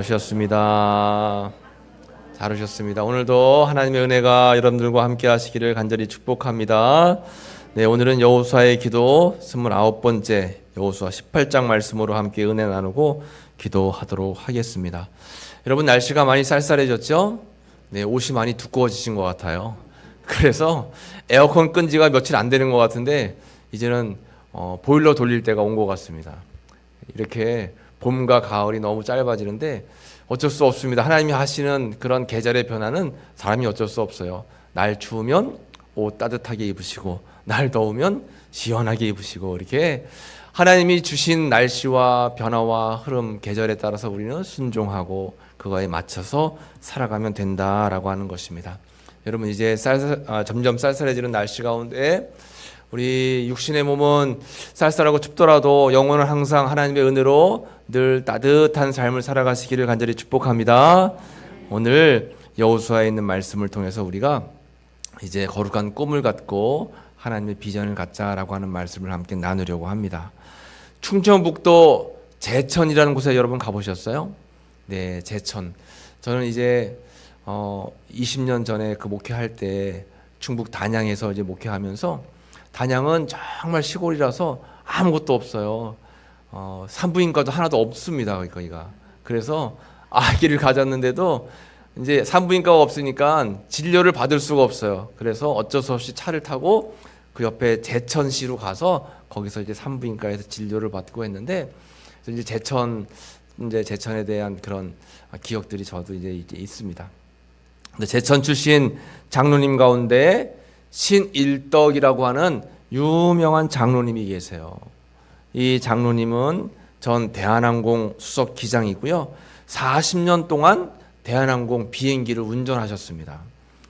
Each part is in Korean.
잘 오셨습니다. 오늘도 하나님의 은혜가 여러분들과 함께 하시기를 간절히 축복합니다. 네, 오늘은 여호수아의 기도 29번째 여호수아 18장 말씀으로 함께 은혜 나누고 기도하도록 하겠습니다. 여러분, 날씨가 많이 쌀쌀해졌죠? 네, 옷이 많이 두꺼워지신 것 같아요. 그래서 에어컨 끈 지가 며칠 안 되는 것 같은데 이제는 보일러 돌릴 때가 온 것 같습니다. 이렇게 봄과 가을이 너무 짧아지는데 어쩔 수 없습니다. 하나님이 하시는 그런 계절의 변화는 사람이 어쩔 수 없어요. 날 추우면 옷 따뜻하게 입으시고, 날 더우면 시원하게 입으시고, 이렇게 하나님이 주신 날씨와 변화와 흐름, 계절에 따라서 우리는 순종하고 그거에 맞춰서 살아가면 된다라고 하는 것입니다. 여러분, 이제 점점 쌀쌀해지는 날씨 가운데 우리 육신의 몸은 쌀쌀하고 춥더라도 영혼은 항상 하나님의 은혜로 늘 따뜻한 삶을 살아가시기를 간절히 축복합니다. 오늘 여호수아에 있는 말씀을 통해서 우리가 이제 거룩한 꿈을 갖고 하나님의 비전을 갖자라고 하는 말씀을 함께 나누려고 합니다. 충청북도 제천이라는 곳에 여러분 가보셨어요? 네, 제천. 저는 이제 20년 전에 그 목회할 때 충북 단양에서 이제 목회하면서, 단양은 정말 시골이라서 아무것도 없어요. 산부인과도 하나도 없습니다, 거기가. 그래서 아기를 가졌는데도 이제 산부인과가 없으니까 진료를 받을 수가 없어요. 그래서 어쩔 수 없이 차를 타고 그 옆에 제천시로 가서 거기서 이제 산부인과에서 진료를 받고 했는데, 이제 제천에 대한 그런 기억들이 저도 이제 있습니다. 근데 제천 출신 장로님 가운데 신일덕이라고 하는 유명한 장로님이 계세요. 이 장로님은 전 대한항공 수석 기장이고요. 40년 동안 대한항공 비행기를 운전하셨습니다.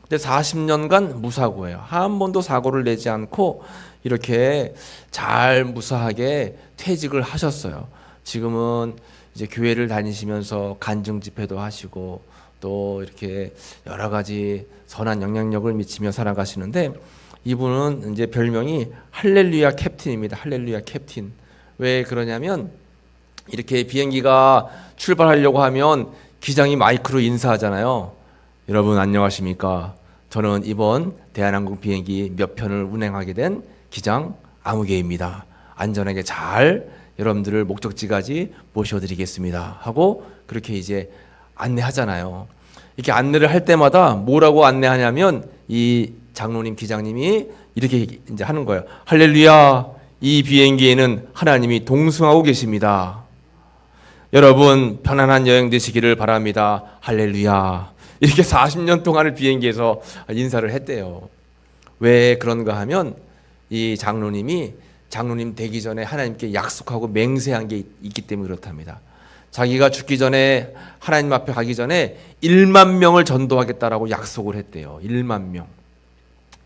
근데 40년간 무사고예요. 한 번도 사고를 내지 않고 이렇게 잘 무사하게 퇴직을 하셨어요. 지금은 이제 교회를 다니시면서 간증 집회도 하시고 또 이렇게 여러 가지 선한 영향력을 미치며 살아가시는데, 이분은 이제 별명이 할렐루야 캡틴입니다. 할렐루야 캡틴. 왜 그러냐면, 이렇게 비행기가 출발하려고 하면 기장이 마이크로 인사하잖아요. 여러분 안녕하십니까? 저는 이번 대한항공 비행기 몇 편을 운행하게 된 기장 아무개입니다. 안전하게 잘 여러분들을 목적지까지 모셔드리겠습니다 하고 그렇게 이제 안내하잖아요. 이렇게 안내를 할 때마다 뭐라고 안내하냐면, 이 장로님 기장님이 이렇게 이제 하는 거예요. 할렐루야, 이 비행기에는 하나님이 동승하고 계십니다. 여러분 편안한 여행 되시기를 바랍니다. 할렐루야. 이렇게 40년 동안을 비행기에서 인사를 했대요. 왜 그런가 하면, 이 장로님이 장로님 되기 전에 하나님께 약속하고 맹세한 게 있기 때문에 그렇답니다. 자기가 죽기 전에 하나님 앞에 가기 전에 1만 명을 전도하겠다라고 약속을 했대요. 1만 명.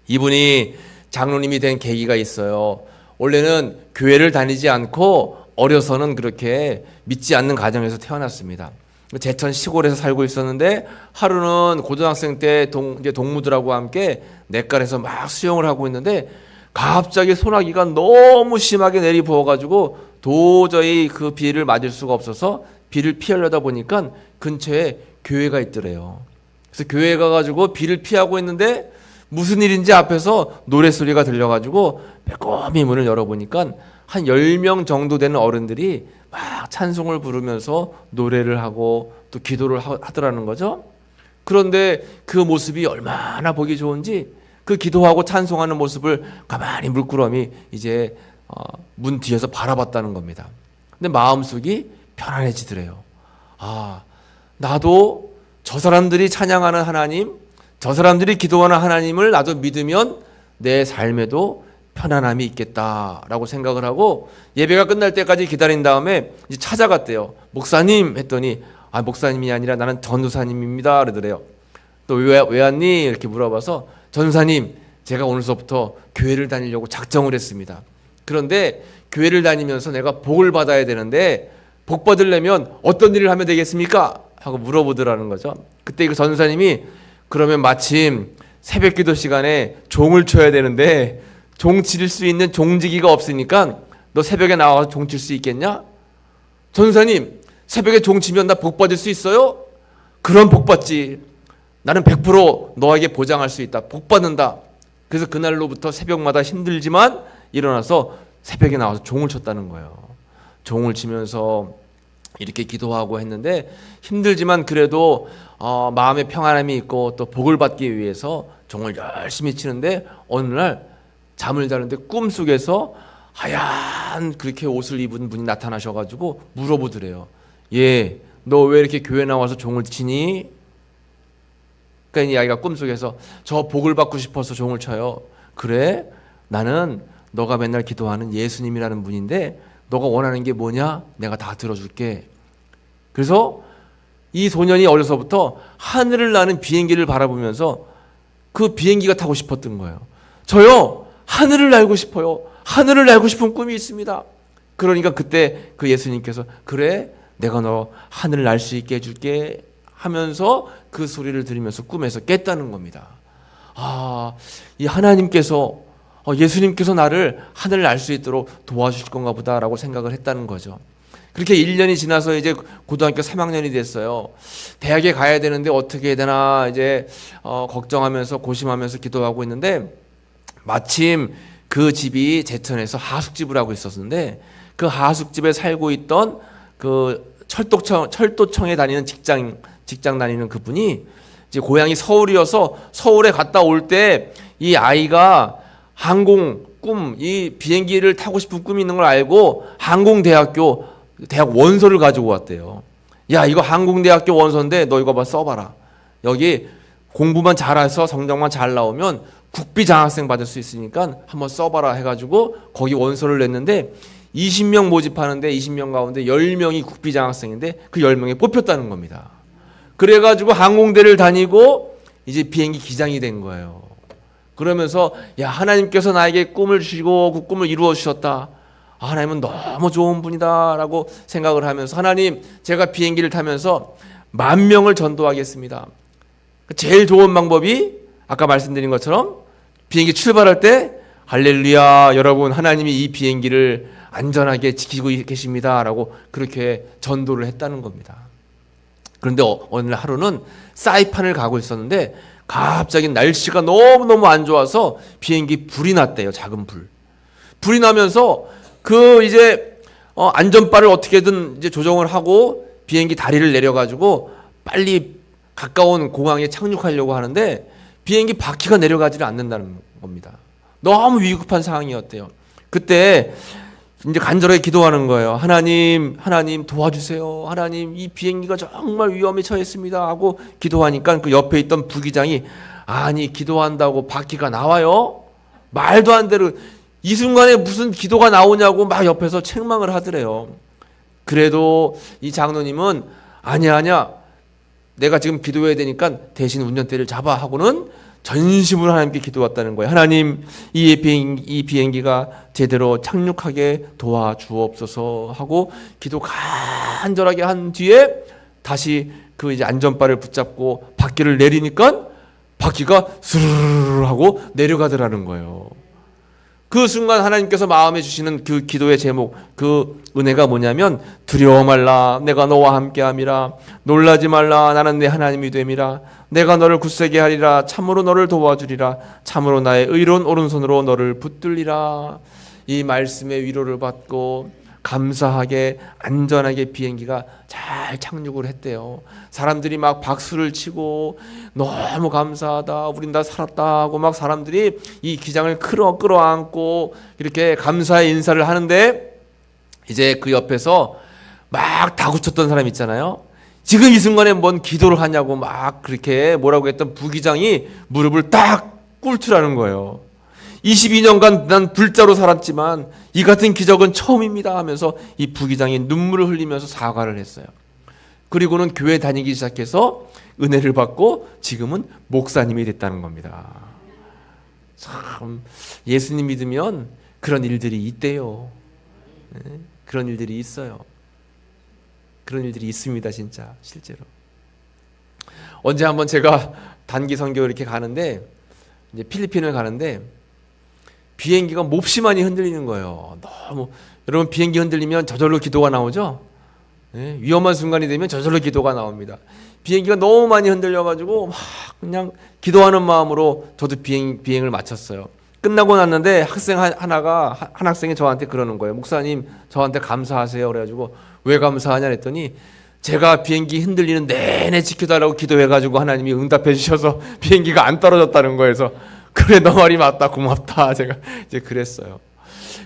이분이 장로님이 된 계기가 있어요. 원래는 교회를 다니지 않고 어려서는 그렇게 믿지 않는 가정에서 태어났습니다. 제천 시골에서 살고 있었는데, 하루는 고등학생 때 이제 동무들하고 함께 냇가에서 막 수영을 하고 있는데 갑자기 소나기가 너무 심하게 내리 부어가지고 도저히 그 비를 맞을 수가 없어서 비를 피하려다 보니까 근처에 교회가 있더래요. 그래서 교회에 가가지고 비를 피하고 있는데 무슨 일인지 앞에서 노랫소리가 들려가지고 빼꼼히 문을 열어보니까 한 10명 정도 되는 어른들이 막 찬송을 부르면서 노래를 하고 또 기도를 하더라는 거죠. 그런데 그 모습이 얼마나 보기 좋은지, 그 기도하고 찬송하는 모습을 가만히 물끄러미 이제 문 뒤에서 바라봤다는 겁니다. 근데 마음속이 편안해지더래요. 아, 나도 저 사람들이 찬양하는 하나님, 저 사람들이 기도하는 하나님을 나도 믿으면 내 삶에도 편안함이 있겠다라고 생각을 하고, 예배가 끝날 때까지 기다린 다음에 이제 찾아갔대요. 목사님 했더니, 목사님이 아니라 나는 전도사님입니다 그러더래요. 또 왜 왔니? 이렇게 물어봐서, 전도사님, 제가 오늘서부터 교회를 다니려고 작정을 했습니다. 그런데 교회를 다니면서 내가 복을 받아야 되는데 복 받으려면 어떤 일을 하면 되겠습니까? 하고 물어보더라는 거죠. 그때 그 전도사님이, 그러면 마침 새벽 기도 시간에 종을 쳐야 되는데 종 칠 수 있는 종지기가 없으니까 너 새벽에 나와서 종 칠 수 있겠냐? 전도사님, 새벽에 종 치면 나 복 받을 수 있어요? 그럼 복 받지. 나는 100% 너에게 보장할 수 있다. 복 받는다. 그래서 그날로부터 새벽마다 힘들지만 일어나서 새벽에 나와서 종을 쳤다는 거예요. 종을 치면서 이렇게 기도하고 했는데 힘들지만 그래도 마음의 평안함이 있고 또 복을 받기 위해서 종을 열심히 치는데 어느 날 잠을 자는데 꿈속에서 하얀 그렇게 옷을 입은 분이 나타나셔가지고 물어보더래요. 예, 너 왜 이렇게 교회 나와서 종을 치니? 그러니까 이 아이가 꿈속에서 저 복을 받고 싶어서 종을 쳐요. 그래? 나는 너가 맨날 기도하는 예수님이라는 분인데 너가 원하는 게 뭐냐? 내가 다 들어줄게. 그래서 이 소년이 어려서부터 하늘을 나는 비행기를 바라보면서 그 비행기가 타고 싶었던 거예요. 저요, 하늘을 날고 싶어요. 하늘을 날고 싶은 꿈이 있습니다. 그러니까 그때 그 예수님께서 그래, 내가 너 하늘을 날 수 있게 해줄게 하면서 그 소리를 들으면서 꿈에서 깼다는 겁니다. 이 하나님께서 예수님께서 나를 하늘을 날 수 있도록 도와주실 건가 보다라고 생각을 했다는 거죠. 그렇게 1년이 지나서 이제 고등학교 3학년이 됐어요. 대학에 가야 되는데 어떻게 해야 되나 이제 걱정하면서 고심하면서 기도하고 있는데 마침 그 집이 제천에서 하숙집을 하고 있었는데 그 하숙집에 살고 있던 그 철도청에 다니는 직장 다니는 그분이 이제 고향이 서울이어서 서울에 갔다 올 때 이 아이가 항공 꿈, 이 비행기를 타고 싶은 꿈이 있는 걸 알고 대학 원서를 가지고 왔대요. 야, 이거 항공대학교 원서인데 너 이거 봐 써봐라. 여기 공부만 잘해서 성적만 잘 나오면 국비 장학생 받을 수 있으니까 한번 써봐라 해가지고 거기 원서를 냈는데 20명 모집하는데 20명 가운데 10명이 국비 장학생인데 그 10명에 뽑혔다는 겁니다. 그래가지고 항공대를 다니고 이제 비행기 기장이 된 거예요. 그러면서 야, 하나님께서 나에게 꿈을 주시고 그 꿈을 이루어 주셨다. 하나님은 너무 좋은 분이다 라고 생각을 하면서 하나님, 제가 비행기를 타면서 10,000명을 전도하겠습니다. 제일 좋은 방법이 아까 말씀드린 것처럼 비행기 출발할 때 할렐루야 여러분, 하나님이 이 비행기를 안전하게 지키고 계십니다 라고 그렇게 전도를 했다는 겁니다. 그런데 어느 날 하루는 사이판을 가고 있었는데 갑자기 날씨가 너무너무 안 좋아서 비행기 불이 났대요. 작은 불이 나면서 그 이제 안전바를 어떻게든 이제 조정을 하고 비행기 다리를 내려가지고 빨리 가까운 공항에 착륙하려고 하는데 비행기 바퀴가 내려가지를 않는다는 겁니다. 너무 위급한 상황이었대요. 그때 이제 간절하게 기도하는 거예요. 하나님 도와주세요. 하나님, 이 비행기가 정말 위험에 처했습니다 하고 기도하니까 그 옆에 있던 부기장이 아니, 기도한다고 바퀴가 나와요? 말도 안 되는, 이 순간에 무슨 기도가 나오냐고 막 옆에서 책망을 하더래요. 그래도 이 장로님은 아니야, 내가 지금 기도해야 되니까 대신 운전대를 잡아 하고는 전심으로 하나님께 기도했다는 거예요. 하나님, 이 비행기가 제대로 착륙하게 도와주옵소서 하고 기도 간절하게 한 뒤에 다시 그 이제 안전바를 붙잡고 바퀴를 내리니까 바퀴가 스르르 하고 내려가더라는 거예요. 그 순간 하나님께서 마음에 주시는 그 기도의 제목, 그 은혜가 뭐냐면 두려워 말라, 내가 너와 함께함이라. 놀라지 말라, 나는 내 하나님이 됨이라. 내가 너를 굳세게 하리라. 참으로 너를 도와주리라. 참으로 나의 의로운 오른손으로 너를 붙들리라. 이 말씀의 위로를 받고 감사하게 안전하게 비행기가 잘 착륙을 했대요. 사람들이 막 박수를 치고 너무 감사하다, 우린 다 살았다 하고 막 사람들이 이 기장을 끌어안고 이렇게 감사의 인사를 하는데 이제 그 옆에서 막 다구쳤던 사람 있잖아요. 지금 이 순간에 뭔 기도를 하냐고 막 그렇게 뭐라고 했던 부기장이 무릎을 딱 꿇더라는 거예요. 22년간 난 불자로 살았지만 이 같은 기적은 처음입니다 하면서 이 부기장이 눈물을 흘리면서 사과를 했어요. 그리고는 교회 다니기 시작해서 은혜를 받고 지금은 목사님이 됐다는 겁니다. 참, 예수님 믿으면 그런 일들이 있대요. 그런 일들이 있어요. 그런 일들이 있습니다, 진짜 실제로. 언제 한번 제가 단기 선교 이렇게 가는데 이제 필리핀을 가는데 비행기가 몹시 많이 흔들리는 거예요. 너무, 여러분 비행기 흔들리면 저절로 기도가 나오죠? 예, 위험한 순간이 되면 저절로 기도가 나옵니다. 비행기가 너무 많이 흔들려가지고 막 그냥 기도하는 마음으로 저도 비행을 마쳤어요. 끝나고 났는데 한 학생이 저한테 그러는 거예요. 목사님, 저한테 감사하세요. 그래가지고 왜 감사하냐 했더니 제가 비행기 흔들리는 내내 지켜달라고 기도해가지고 하나님이 응답해 주셔서 비행기가 안 떨어졌다는 거에서 그래, 너 말이 맞다, 고맙다, 제가 이제 그랬어요.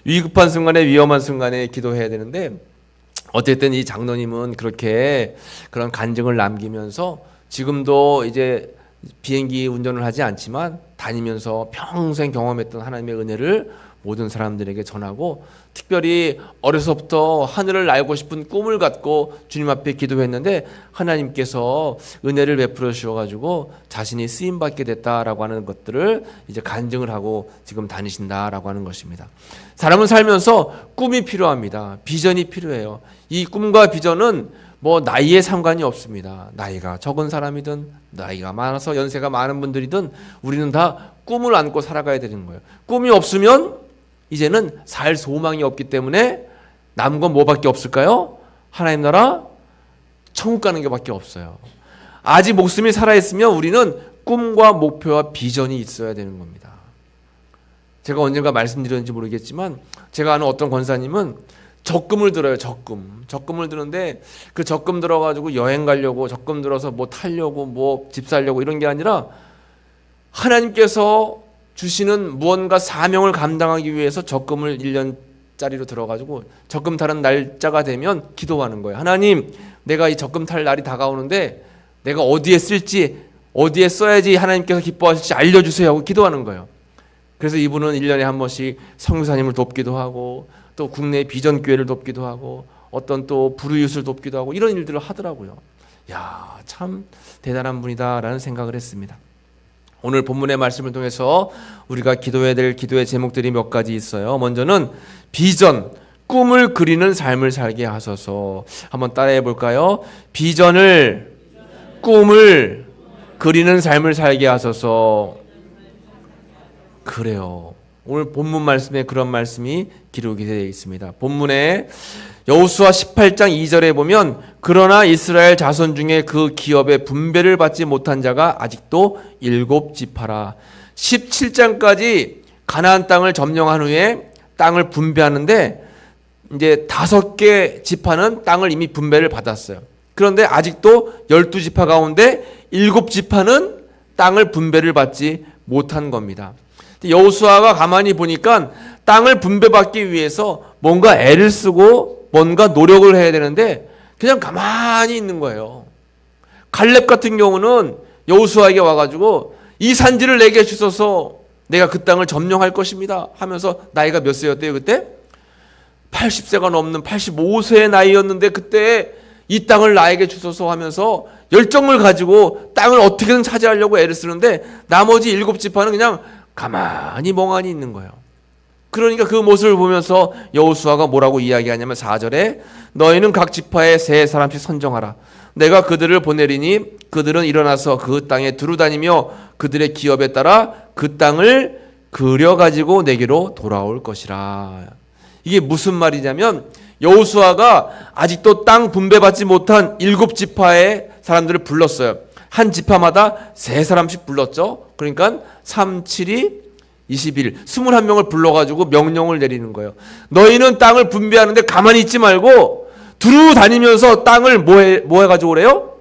위급한 순간에, 위험한 순간에 기도해야 되는데, 어쨌든 이 장로님은 그렇게 그런 간증을 남기면서 지금도 이제 비행기 운전을 하지 않지만 다니면서 평생 경험했던 하나님의 은혜를 모든 사람들에게 전하고, 특별히 어려서부터 하늘을 날고 싶은 꿈을 갖고 주님 앞에 기도했는데 하나님께서 은혜를 베풀어 주셔가지고 자신이 쓰임받게 됐다라고 하는 것들을 이제 간증을 하고 지금 다니신다라고 하는 것입니다. 사람은 살면서 꿈이 필요합니다. 비전이 필요해요. 이 꿈과 비전은 뭐 나이에 상관이 없습니다. 나이가 적은 사람이든 나이가 많아서 연세가 많은 분들이든 우리는 다 꿈을 안고 살아가야 되는 거예요. 꿈이 없으면 이제는 살 소망이 없기 때문에 남은 건 뭐밖에 없을까요? 하나님 나라 천국 가는 게 밖에 없어요. 아직 목숨이 살아있으면 우리는 꿈과 목표와 비전이 있어야 되는 겁니다. 제가 언젠가 말씀드렸는지 모르겠지만 제가 아는 어떤 권사님은 적금을 들어요. 적금을 드는데 그 적금 들어가지고 여행 가려고, 적금 들어서 뭐 타려고, 뭐 집 살려고 이런 게 아니라 하나님께서 주시는 무언가 사명을 감당하기 위해서 적금을 1년짜리로 들어가지고 적금 타는 날짜가 되면 기도하는 거예요. 하나님, 내가 이 적금 탈 날이 다가오는데 내가 어디에 쓸지, 어디에 써야지 하나님께서 기뻐하실지 알려주세요 하고 기도하는 거예요. 그래서 이분은 1년에 한 번씩 선교사님을 돕기도 하고 또 국내 비전교회를 돕기도 하고 어떤 또 불우이웃을 돕기도 하고 이런 일들을 하더라고요. 야, 참 대단한 분이다라는 생각을 했습니다. 오늘 본문의 말씀을 통해서 우리가 기도해야 될 기도의 제목들이 몇 가지 있어요. 먼저는 비전, 꿈을 그리는 삶을 살게 하소서. 한번 따라해 볼까요? 비전을, 꿈을 그리는 삶을 살게 하소서. 그래요. 오늘 본문 말씀에 그런 말씀이 기록이 되어 있습니다. 본문에 여호수아 18장 2절에 보면 그러나 이스라엘 자손 중에 그 기업의 분배를 받지 못한 자가 아직도 7지파라. 17장까지 가나안 땅을 점령한 후에 땅을 분배하는데 이제 5개 지파는 땅을 이미 분배를 받았어요. 그런데 아직도 12지파 가운데 7지파는 땅을 분배를 받지 못한 겁니다. 여호수아가 가만히 보니까 땅을 분배받기 위해서 뭔가 애를 쓰고 뭔가 노력을 해야 되는데 그냥 가만히 있는 거예요. 갈렙 같은 경우는 여호수아에게 와가지고 이 산지를 내게 주소서, 내가 그 땅을 점령할 것입니다 하면서 나이가 몇 세였대요 그때? 80세가 넘는 85세의 나이였는데 그때 이 땅을 나에게 주소서 하면서 열정을 가지고 땅을 어떻게든 차지하려고 애를 쓰는데 나머지 7지파는 그냥 가만히 멍하니 있는 거예요. 그러니까 그 모습을 보면서 여호수아가 뭐라고 이야기하냐면 4절에 너희는 각 지파에 3사람씩 선정하라. 내가 그들을 보내리니 그들은 일어나서 그 땅에 두루다니며 그들의 기업에 따라 그 땅을 그려가지고 내게로 돌아올 것이라. 이게 무슨 말이냐면 여호수아가 아직도 땅 분배받지 못한 7지파의 사람들을 불렀어요. 한 지파마다 3사람씩 불렀죠. 그러니까 3, 7이 21, 21명을 불러가지고 명령을 내리는 거예요. 너희는 땅을 분배하는데 가만히 있지 말고 두루 다니면서 땅을 뭐 해가지고 오래요?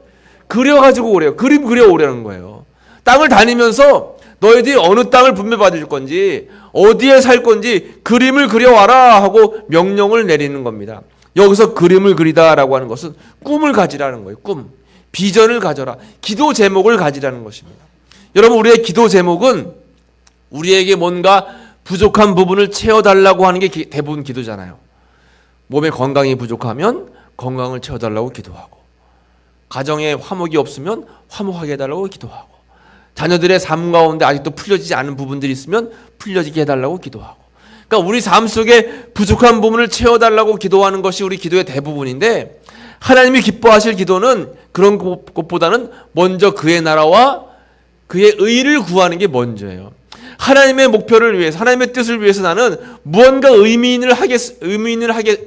그려가지고 오래요. 그림 그려 오라는 거예요. 땅을 다니면서 너희들이 어느 땅을 분배받을 건지 어디에 살 건지 그림을 그려와라 하고 명령을 내리는 겁니다. 여기서 그림을 그리다라고 하는 것은 꿈을 가지라는 거예요. 꿈, 비전을 가져라. 기도 제목을 가지라는 것입니다. 여러분, 우리의 기도 제목은 우리에게 뭔가 부족한 부분을 채워달라고 하는 게 대부분 기도잖아요. 몸에 건강이 부족하면 건강을 채워달라고 기도하고, 가정에 화목이 없으면 화목하게 해달라고 기도하고, 자녀들의 삶 가운데 아직도 풀려지지 않은 부분들이 있으면 풀려지게 해달라고 기도하고, 그러니까 우리 삶 속에 부족한 부분을 채워달라고 기도하는 것이 우리 기도의 대부분인데, 하나님이 기뻐하실 기도는 그런 것보다는 먼저 그의 나라와 그의 의를 구하는 게 먼저예요. 하나님의 목표를 위해서, 하나님의 뜻을 위해서 나는 무언가 의미 있는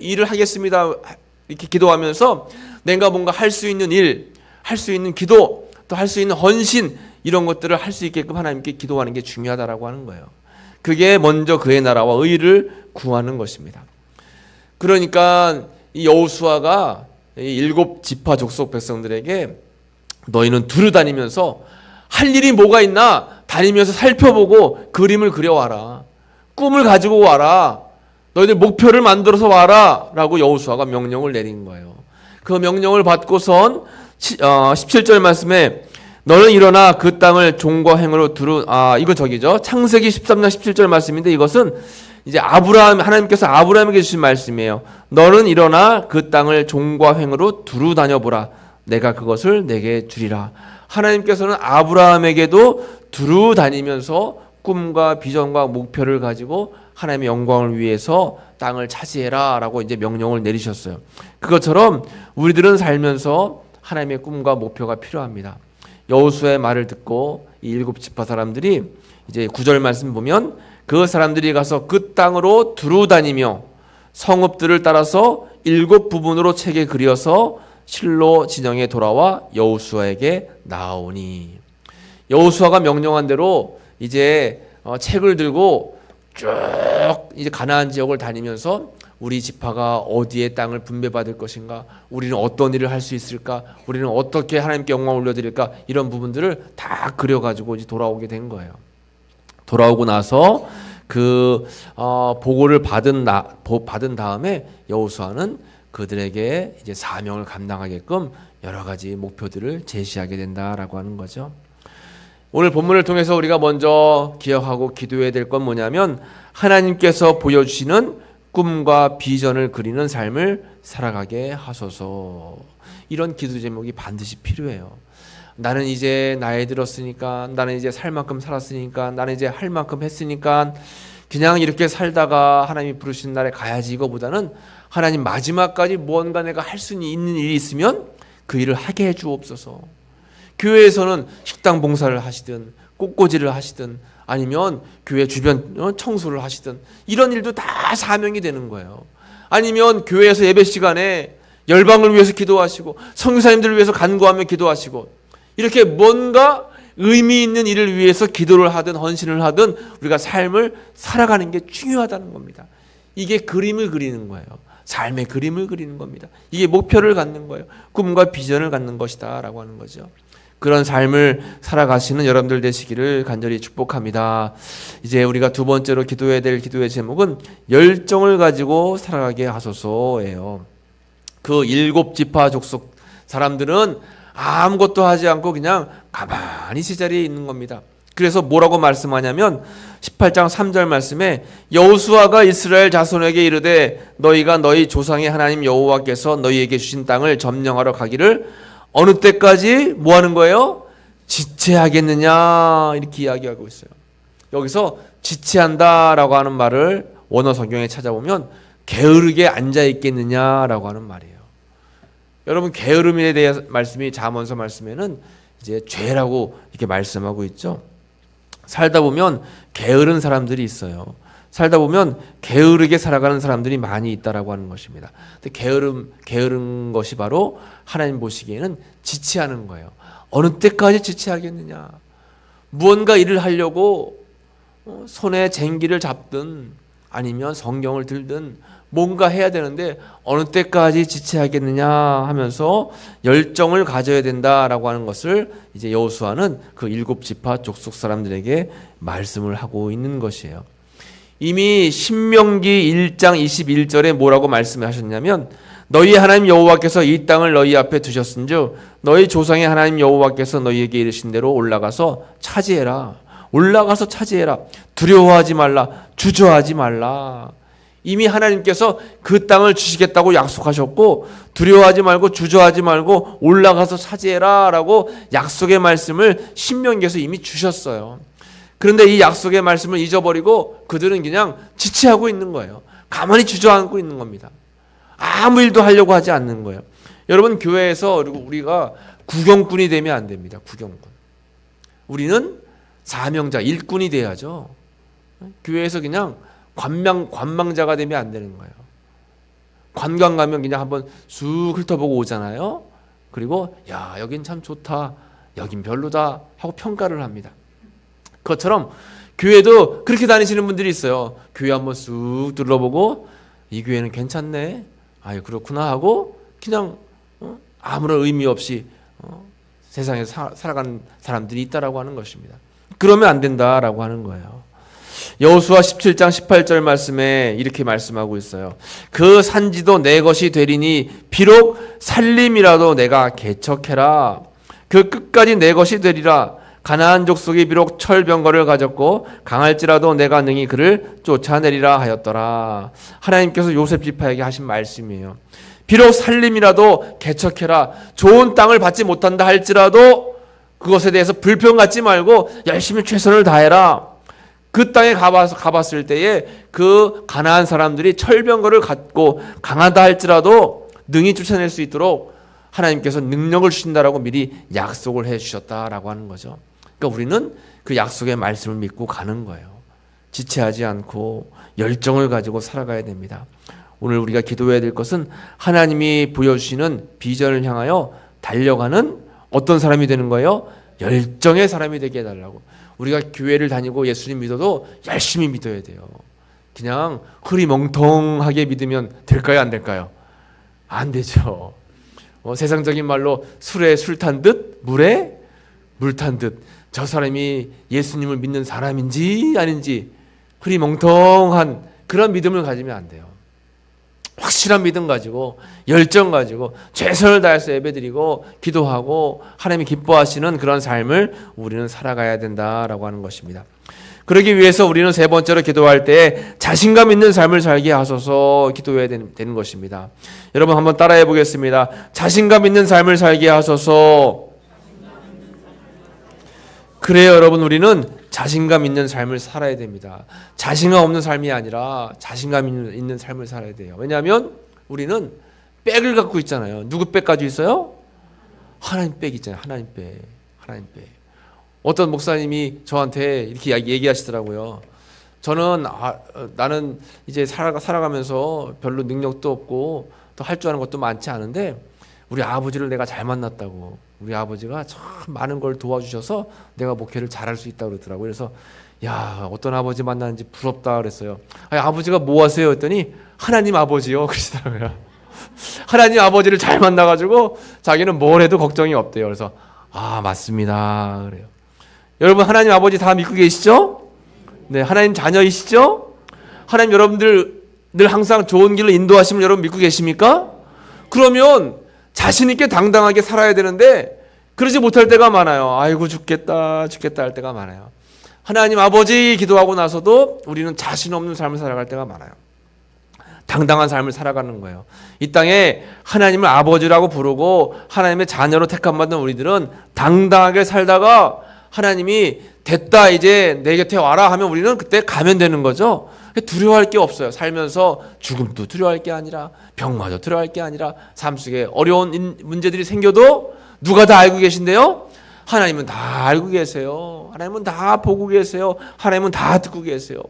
일을 하겠습니다. 이렇게 기도하면서 내가 뭔가 할 수 있는 일, 할 수 있는 기도, 또 할 수 있는 헌신, 이런 것들을 할 수 있게끔 하나님께 기도하는 게 중요하다라고 하는 거예요. 그게 먼저 그의 나라와 의를 구하는 것입니다. 그러니까 이 여호수아가 이 7지파 족속 백성들에게 너희는 두루 다니면서 할 일이 뭐가 있나 다니면서 살펴보고 그림을 그려와라. 꿈을 가지고 와라. 너희들 목표를 만들어서 와라 라고 여호수아가 명령을 내린 거예요. 그 명령을 받고선 17절 말씀에 너는 일어나 그 땅을 종과 행으로 이거 저기죠. 창세기 13장 17절 말씀인데 이것은 이제 하나님께서 아브라함에게 주신 말씀이에요. 너는 일어나 그 땅을 종과 행으로 두루 다녀보라. 내가 그것을 내게 주리라. 하나님께서는 아브라함에게도 두루 다니면서 꿈과 비전과 목표를 가지고 하나님의 영광을 위해서 땅을 차지해라 라고 이제 명령을 내리셨어요. 그것처럼 우리들은 살면서 하나님의 꿈과 목표가 필요합니다. 여호수아의 말을 듣고 이 7지파 사람들이 이제 9절 말씀 보면 그 사람들이 가서 그 땅으로 두루 다니며 성읍들을 따라서 7부분으로 책에 그려서 실로 진영에 돌아와 여호수아에게 나아오니, 여호수아가 명령한 대로 이제 책을 들고 쭉 이제 가나안 지역을 다니면서 우리 지파가 어디에 땅을 분배받을 것인가, 우리는 어떤 일을 할 수 있을까, 우리는 어떻게 하나님께 영광을 올려드릴까, 이런 부분들을 다 그려가지고 이제 돌아오게 된 거예요. 돌아오고 나서 그 보고를 받은 다음에 여호수아는 그들에게 이제 사명을 감당하게끔 여러 가지 목표들을 제시하게 된다라고 하는 거죠. 오늘 본문을 통해서 우리가 먼저 기억하고 기도해야 될 건 뭐냐면 하나님께서 보여주시는 꿈과 비전을 그리는 삶을 살아가게 하소서. 이런 기도 제목이 반드시 필요해요. 나는 이제 나이 들었으니까, 나는 이제 살 만큼 살았으니까, 나는 이제 할 만큼 했으니까 그냥 이렇게 살다가 하나님이 부르신 날에 가야지, 이거보다는 하나님 마지막까지 무언가 내가 할 수 있는 일이 있으면 그 일을 하게 해 주옵소서. 교회에서는 식당 봉사를 하시든 꽃꽂이를 하시든 아니면 교회 주변 청소를 하시든 이런 일도 다 사명이 되는 거예요. 아니면 교회에서 예배 시간에 열방을 위해서 기도하시고 선교사님들을 위해서 간구하며 기도하시고 이렇게 뭔가 의미 있는 일을 위해서 기도를 하든 헌신을 하든 우리가 삶을 살아가는 게 중요하다는 겁니다. 이게 그림을 그리는 거예요. 삶의 그림을 그리는 겁니다. 이게 목표를 갖는 거예요. 꿈과 비전을 갖는 것이다 라고 하는 거죠. 그런 삶을 살아가시는 여러분들 되시기를 간절히 축복합니다. 이제 우리가 두 번째로 기도해야 될 기도의 제목은 열정을 가지고 살아가게 하소서예요. 그 7지파 족속 사람들은 아무것도 하지 않고 그냥 가만히 제자리에 있는 겁니다. 그래서 뭐라고 말씀하냐면 18장 3절 말씀에 여호수아가 이스라엘 자손에게 이르되 너희가 너희 조상의 하나님 여호와께서 너희에게 주신 땅을 점령하러 가기를 어느 때까지 뭐 하는 거예요? 지체하겠느냐, 이렇게 이야기하고 있어요. 여기서 지체한다라고 하는 말을 원어 성경에 찾아보면 게으르게 앉아 있겠느냐라고 하는 말이에요. 여러분, 게으름에 대해 말씀이 잠언서 말씀에는 이제 죄라고 이렇게 말씀하고 있죠. 살다 보면 게으른 사람들이 있어요. 살다 보면 게으르게 살아가는 사람들이 많이 있다라고 하는 것입니다. 근데 게으른 것이 바로 하나님 보시기에는 지체하는 거예요. 어느 때까지 지체하겠느냐? 무언가 일을 하려고 손에 쟁기를 잡든 아니면 성경을 들든 뭔가 해야 되는데 어느 때까지 지체하겠느냐 하면서 열정을 가져야 된다라고 하는 것을 이제 여호수아는 그 7지파 족속 사람들에게 말씀을 하고 있는 것이에요. 이미 신명기 1장 21절에 뭐라고 말씀하셨냐면 너희 하나님 여호와께서 이 땅을 너희 앞에 두셨은즉 너희 조상의 하나님 여호와께서 너희에게 이르신 대로 올라가서 차지해라. 올라가서 차지해라. 두려워하지 말라. 주저하지 말라. 이미 하나님께서 그 땅을 주시겠다고 약속하셨고 두려워하지 말고 주저하지 말고 올라가서 차지해라 라고 약속의 말씀을 신명기에서 이미 주셨어요. 그런데 이 약속의 말씀을 잊어버리고 그들은 그냥 지체하고 있는 거예요. 가만히 주저앉고 있는 겁니다. 아무 일도 하려고 하지 않는 거예요. 여러분, 교회에서 우리가 구경꾼이 되면 안 됩니다. 구경꾼. 우리는 사명자, 일꾼이 돼야죠. 교회에서 그냥 관망자가 되면 안 되는 거예요. 관광 가면 그냥 한번 쑥 훑어보고 오잖아요. 그리고 야, 여긴 참 좋다, 여긴 별로다 하고 평가를 합니다. 그것처럼 교회도 그렇게 다니시는 분들이 있어요. 교회 한번 쑥 둘러보고 이 교회는 괜찮네, 아유 그렇구나 하고 그냥 아무런 의미 없이 세상에서 살아가는 사람들이 있다라고 하는 것입니다. 그러면 안 된다라고 하는 거예요. 여호수아 17장 18절 말씀에 이렇게 말씀하고 있어요. 그 산지도 내 것이 되리니 비록 살림이라도 내가 개척해라. 그 끝까지 내 것이 되리라. 가나안 족속이 비록 철병거를 가졌고 강할지라도 내가 능히 그를 쫓아내리라 하였더라. 하나님께서 요셉 지파에게 하신 말씀이에요. 비록 살림이라도 개척해라. 좋은 땅을 받지 못한다 할지라도 그것에 대해서 불평 갖지 말고 열심히 최선을 다해라. 그 땅에 가봤을 때에 그 가나안 사람들이 철병거를 갖고 강하다 할지라도 능히 쫓아낼 수 있도록 하나님께서 능력을 주신다라고 미리 약속을 해 주셨다라고 하는 거죠. 그러니까 우리는 그 약속의 말씀을 믿고 가는 거예요. 지체하지 않고 열정을 가지고 살아가야 됩니다. 오늘 우리가 기도해야 될 것은 하나님이 보여주시는 비전을 향하여 달려가는 어떤 사람이 되는 거예요? 열정의 사람이 되게 해달라고. 우리가 교회를 다니고 예수님 믿어도 열심히 믿어야 돼요. 그냥 흐리멍텅하게 믿으면 될까요? 안 될까요? 안 되죠. 세상적인 말로 술에 술 탄 듯 물에 물 탄 듯, 저 사람이 예수님을 믿는 사람인지 아닌지 흐리멍텅한 그런 믿음을 가지면 안 돼요. 확실한 믿음 가지고 열정 가지고 최선을 다해서 예배드리고 기도하고 하나님이 기뻐하시는 그런 삶을 우리는 살아가야 된다라고 하는 것입니다. 그러기 위해서 우리는 세 번째로 기도할 때 자신감 있는 삶을 살게 하소서 기도해야 되는 것입니다. 여러분 한번 따라해 보겠습니다. 자신감 있는 삶을 살게 하소서. 그래요, 여러분. 우리는 자신감 있는 삶을 살아야 됩니다. 자신감 없는 삶이 아니라 자신감 있는 삶을 살아야 돼요. 왜냐하면 우리는 백을 갖고 있잖아요. 누구 백 가지고 있어요? 하나님 백 있잖아요. 하나님 백. 하나님 백. 어떤 목사님이 저한테 이렇게 얘기하시더라고요. 저는 나는 이제 살아가면서 별로 능력도 없고 또 할 줄 아는 것도 많지 않은데 우리 아버지를 내가 잘 만났다고. 우리 아버지가 참 많은 걸 도와주셔서 내가 목회를 잘할 수 있다고 그러더라고요. 그래서 야, 어떤 아버지 만났는지 부럽다 그랬어요. 아니, 아버지가 뭐 하세요? 했더니 하나님 아버지요 그러시더라고요. 하나님 아버지를 잘 만나가지고 자기는 뭘 해도 걱정이 없대요. 그래서 아, 맞습니다 그래요. 여러분 하나님 아버지 다 믿고 계시죠? 네, 하나님 자녀이시죠? 하나님 여러분들 늘 항상 좋은 길로 인도하심을 여러분 믿고 계십니까? 그러면 자신 있게 당당하게 살아야 되는데 그러지 못할 때가 많아요. 아이고 죽겠다 할 때가 많아요. 하나님 아버지 기도하고 나서도 우리는 자신 없는 삶을 살아갈 때가 많아요. 당당한 삶을 살아가는 거예요. 이 땅에 하나님을 아버지라고 부르고 하나님의 자녀로 택함받은 우리들은 당당하게 살다가 하나님이 됐다 이제 내 곁에 와라 하면 우리는 그때 가면 되는 거죠. 두려워할 게 없어요. 살면서 죽음도 두려워할 게 아니라 병마저 두려워할 게 아니라 삶 속에 어려운 문제들이 생겨도 누가 다 알고 계신데요? 하나님은 다 알고 계세요. 하나님은 다 보고 계세요. 하나님은 다 듣고 계세요.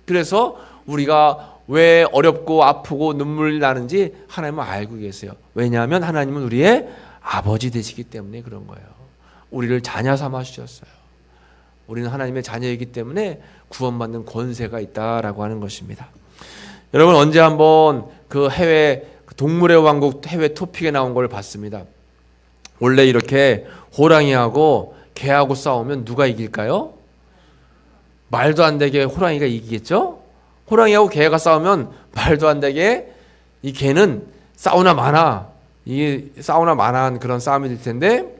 그래서 우리가 왜 어렵고 아프고 눈물이 나는지 하나님은 알고 계세요. 왜냐하면 하나님은 우리의 아버지 되시기 때문에 그런 거예요. 우리를 자녀 삼아 주셨어요. 우리는 하나님의 자녀이기 때문에 구원받는 권세가 있다라고 하는 것입니다. 여러분 언제 한번 그 해외 동물의 왕국 해외 토픽에 나온 걸 봤습니다. 원래 이렇게 호랑이하고 개하고 싸우면 누가 이길까요? 말도 안 되게 호랑이가 이기겠죠? 호랑이하고 개가 싸우면 말도 안 되게 이 개는 싸우나 마나 이게 싸우나 마나한 그런 싸움이 될 텐데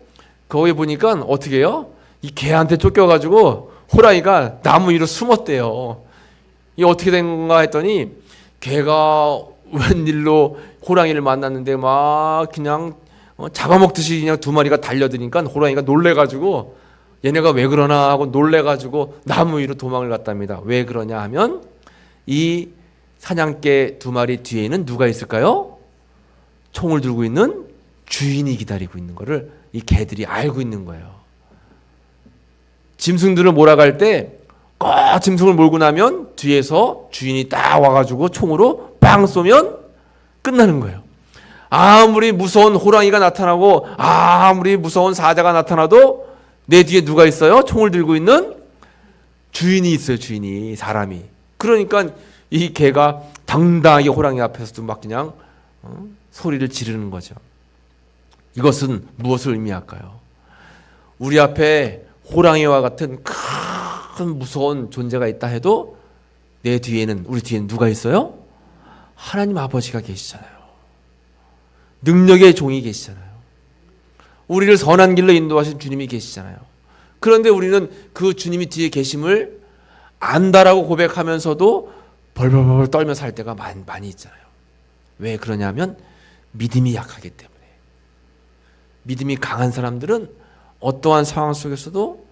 거기 보니까 어떻게 해요? 이 개한테 쫓겨가지고 호랑이가 나무 위로 숨었대요. 이게 어떻게 된 건가 했더니 개가 웬일로 호랑이를 만났는데 막 그냥 잡아먹듯이 그냥 두 마리가 달려드니까 호랑이가 놀래가지고 얘네가 왜 그러나 하고 놀래가지고 나무 위로 도망을 갔답니다. 왜 그러냐 하면 이 사냥개 두 마리 뒤에는 누가 있을까요? 총을 들고 있는 주인이 기다리고 있는 거를 이 개들이 알고 있는 거예요. 짐승들을 몰아갈 때 짐승을 몰고 나면 뒤에서 주인이 딱 와가지고 총으로 빵 쏘면 끝나는 거예요. 아무리 무서운 호랑이가 나타나고 아무리 무서운 사자가 나타나도 내 뒤에 누가 있어요? 총을 들고 있는 주인이 있어요. 주인이, 사람이. 그러니까 이 개가 당당하게 호랑이 앞에서도 막 그냥 소리를 지르는 거죠. 이것은 무엇을 의미할까요? 우리 앞에 호랑이와 같은 큰 무서운 존재가 있다 해도 내 뒤에는, 우리 뒤에는 누가 있어요? 하나님 아버지가 계시잖아요. 능력의 종이 계시잖아요. 우리를 선한 길로 인도하신 주님이 계시잖아요. 그런데 우리는 그 주님이 뒤에 계심을 안다라고 고백하면서도 벌벌벌 떨며 살 때가 많이 있잖아요. 왜 그러냐면 믿음이 약하기 때문에. 믿음이 강한 사람들은 어떠한 상황 속에서도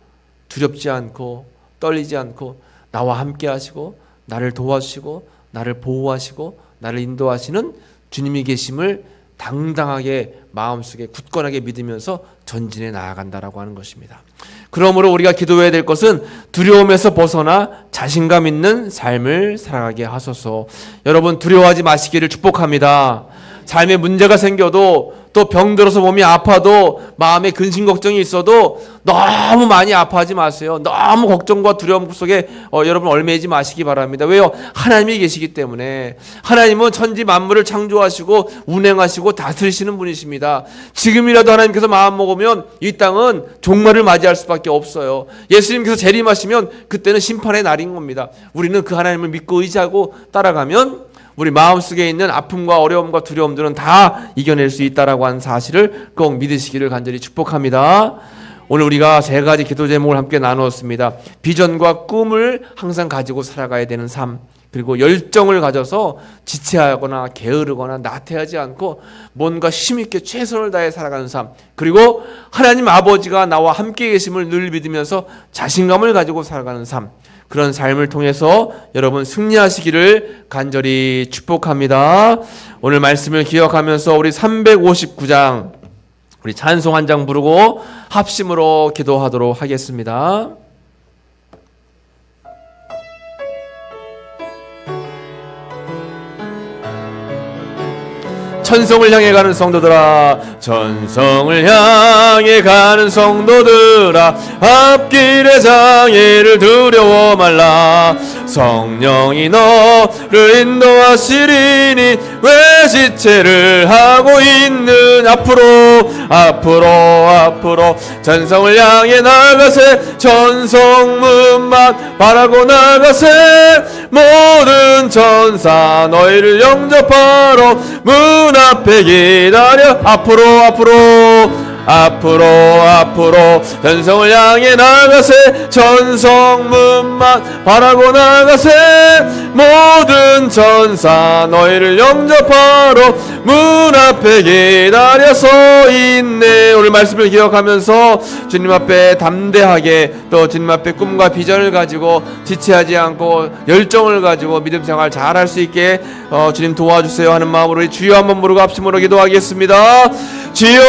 두렵지 않고 떨리지 않고 나와 함께 하시고 나를 도와주시고 나를 보호하시고 나를 인도하시는 주님이 계심을 당당하게 마음속에 굳건하게 믿으면서 전진해 나아간다라고 하는 것입니다. 그러므로 우리가 기도해야 될 것은 두려움에서 벗어나 자신감 있는 삶을 살아가게 하소서. 여러분, 두려워하지 마시기를 축복합니다. 삶에 문제가 생겨도 또 병들어서 몸이 아파도 마음에 근심 걱정이 있어도 너무 많이 아파하지 마세요. 너무 걱정과 두려움 속에 여러분 얽매이지 마시기 바랍니다. 왜요? 하나님이 계시기 때문에. 하나님은 천지 만물을 창조하시고 운행하시고 다스리시는 분이십니다. 지금이라도 하나님께서 마음먹으면 이 땅은 종말을 맞이할 수밖에 없어요. 예수님께서 재림하시면 그때는 심판의 날인 겁니다. 우리는 그 하나님을 믿고 의지하고 따라가면 우리 마음속에 있는 아픔과 어려움과 두려움들은 다 이겨낼 수 있다라고 하는 사실을 꼭 믿으시기를 간절히 축복합니다. 오늘 우리가 세 가지 기도 제목을 함께 나누었습니다. 비전과 꿈을 항상 가지고 살아가야 되는 삶, 그리고 열정을 가져서 지체하거나 게으르거나 나태하지 않고 뭔가 힘있게 최선을 다해 살아가는 삶, 그리고 하나님 아버지가 나와 함께 계심을 늘 믿으면서 자신감을 가지고 살아가는 삶, 그런 삶을 통해서 여러분 승리하시기를 간절히 축복합니다. 오늘 말씀을 기억하면서 우리 359장 우리 찬송 한 장 부르고 합심으로 기도하도록 하겠습니다. 천성을 향해 가는 성도들아, 천성을 향해 가는 성도들아, 앞길의 장애를 두려워 말라. 성령이 너를 인도하시리니 왜 지체를 하고 있는. 앞으로 천성을 향해 나가세. 천성문만 바라고 나가세. 모든 천사 너희를 영접하러 문 앞에 기다려. 앞으로 천성을 향해 나가세. 천성문만 바라고 나가세. 모든 천사 너희를 영접하러 문 앞에 기다려 서 있네. 오늘 말씀을 기억하면서 주님 앞에 담대하게, 또 주님 앞에 꿈과 비전을 가지고 지체하지 않고 열정을 가지고 믿음 생활 잘할 수 있게 주님 도와주세요 하는 마음으로 우리 주여 한번 부르고 합심으로 기도하겠습니다. 주여,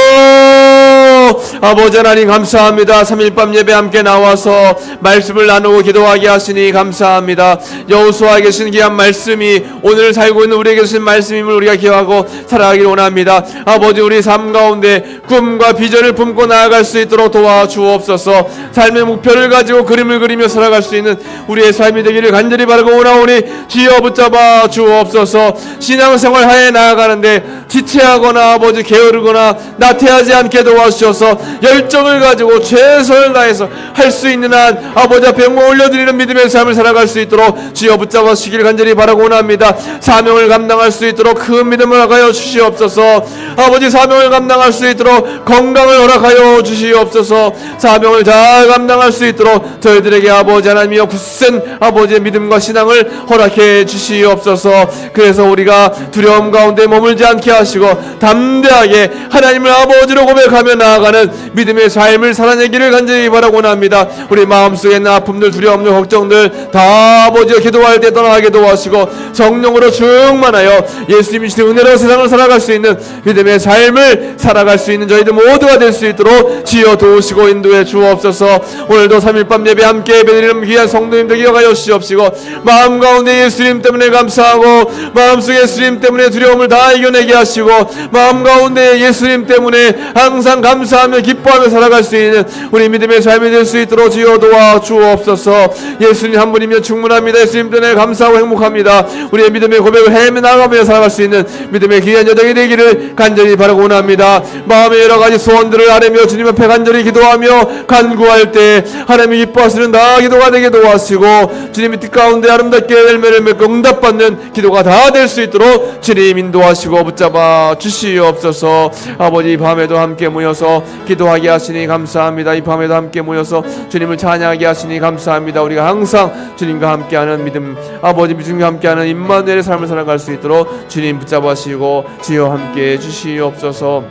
아버지 하나님 감사합니다. 3일밤 예배 함께 나와서 말씀을 나누고 기도하게 하시니 감사합니다. 여호수아에 계신 귀한 말씀이 오늘 살고 있는 우리에게 주신 말씀임을 우리가 기억하고 살아가기를 원합니다. 아버지, 우리 삶 가운데 꿈과 비전을 품고 나아갈 수 있도록 도와주옵소서. 삶의 목표를 가지고 그림을 그리며 살아갈 수 있는 우리의 삶이 되기를 간절히 바라고 원하오니 주여 붙잡아 주옵소서. 신앙생활 하에 나아가는데 지체하거나 아버지 게으르거나 나태하지 않게 도와주셔서 열정을 가지고 최선을 다해서 할 수 있는 한 아버지 앞에 영광 올려드리는 믿음의 삶을 살아갈 수 있도록 주여 붙잡아 주시기를 간절히 바라고 원합니다. 사명을 감당할 수 있도록 큰 믿음을 허락하여 주시옵소서. 아버지, 사명을 감당할 수 있도록 건강을 허락하여 주시옵소서. 사명을 잘 감당할 수 있도록 저희들에게 아버지 하나님이여 굳센 아버지의 믿음과 신앙을 허락해 주시옵소서. 그래서 우리가 두려움 가운데 머물지 않게 하시고 담대하게 하나님을 아버지로 고백하며 나아가 나아가는 믿음의 삶을 살아내기를 간절히 바라고 합니다. 우리 마음속에 있는 아픔들, 두려움들, 걱정들 다 아버지여 기도할 때 떠나게 도와주시고 성령으로 충만하여 예수님이 주신 은혜로 세상을 살아갈 수 있는 믿음의 삶을 살아갈 수 있는 저희들 모두가 될 수 있도록 지어 도우시고 인도해 주옵소서. 오늘도 3일 밤 예배 함께 예배드리는 귀한 성도님들 기억하여 주시옵시고 마음 가운데 예수님 때문에 감사하고 마음속에 예수님 때문에 두려움을 다 이겨내게 하시고 마음 가운데 예수님 때문에 항상 감사하며 기뻐하며 살아갈 수 있는 우리 믿음의 삶이 될 수 있도록 지어 도와 주옵소서. 예수님 한 분이면 충분합니다. 예수님 때문에 감사하고 행복합니다. 우리의 믿음의 고백을 헤매 나가며 살아갈 수 있는 믿음의 귀한 여정이 되기를 간절히 바라고 원합니다. 마음의 여러 가지 소원들을 아뢰며 주님 앞에 간절히 기도하며 간구할 때 하나님이 기뻐하시는 다 기도가 되게 도와주시고 주님의 뜻 가운데 아름답게 열매를 맺고 응답받는 기도가 다 될 수 있도록 주님 인도하시고 붙잡아 주시옵소서. 아버지 이 밤에도 함께 모여서 기도하게 하시니 감사합니다. 이 밤에도 함께 모여서 주님을 찬양하게 하시니 감사합니다. 우리가 항상 주님과 함께하는 믿음, 아버지 주님과 함께하는 임마누엘의 삶을 살아갈 수 있도록 주님 붙잡아 주시고 주여 함께 주시옵소서.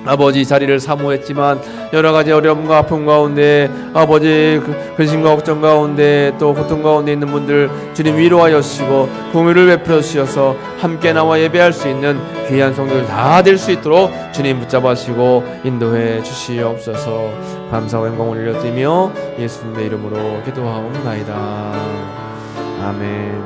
아버지 이 자리를 사모했지만 여러가지 어려움과 아픔 가운데 아버지 근심과 걱정 가운데 또 고통 가운데 있는 분들 주님 위로하여 주시고 긍휼을 베풀어 주셔서 함께 나와 예배할 수 있는 귀한 성도들 다 될 수 있도록 주님 붙잡아 주시고 인도해 주시옵소서. 감사와 영광 올려드리며 예수님의 이름으로 기도하옵나이다. 아멘.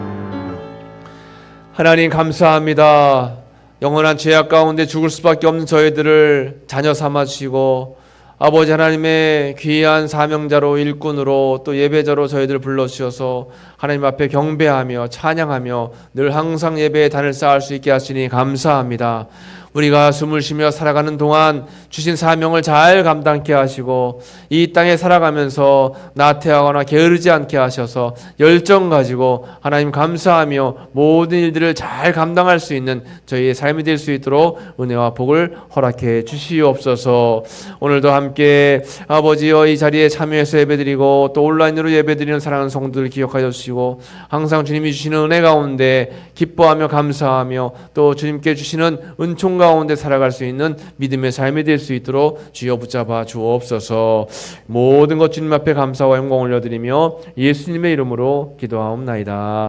하나님 감사합니다. 영원한 죄악 가운데 죽을 수밖에 없는 저희들을 자녀 삼아주시고 아버지 하나님의 귀한 사명자로 일꾼으로 또 예배자로 저희들을 불러주셔서 하나님 앞에 경배하며 찬양하며 늘 항상 예배의 단을 쌓을 수 있게 하시니 감사합니다. 우리가 숨을 쉬며 살아가는 동안 주신 사명을 잘 감당케 하시고 이 땅에 살아가면서 나태하거나 게으르지 않게 하셔서 열정 가지고 하나님 감사하며 모든 일들을 잘 감당할 수 있는 저희의 삶이 될 수 있도록 은혜와 복을 허락해 주시옵소서. 오늘도 함께 아버지여 이 자리에 참여해서 예배드리고 또 온라인으로 예배드리는 사랑하는 성도들 기억하여 주시고 항상 주님이 주시는 은혜 가운데 기뻐하며 감사하며 또 주님께 주시는 은총 가운데 살아갈 수 있는 믿음의 삶이 될 수 있도록 주여 붙잡아 주옵소서. 모든 것 주님 앞에 감사와 영광 올려드리며 예수님의 이름으로 기도하옵나이다.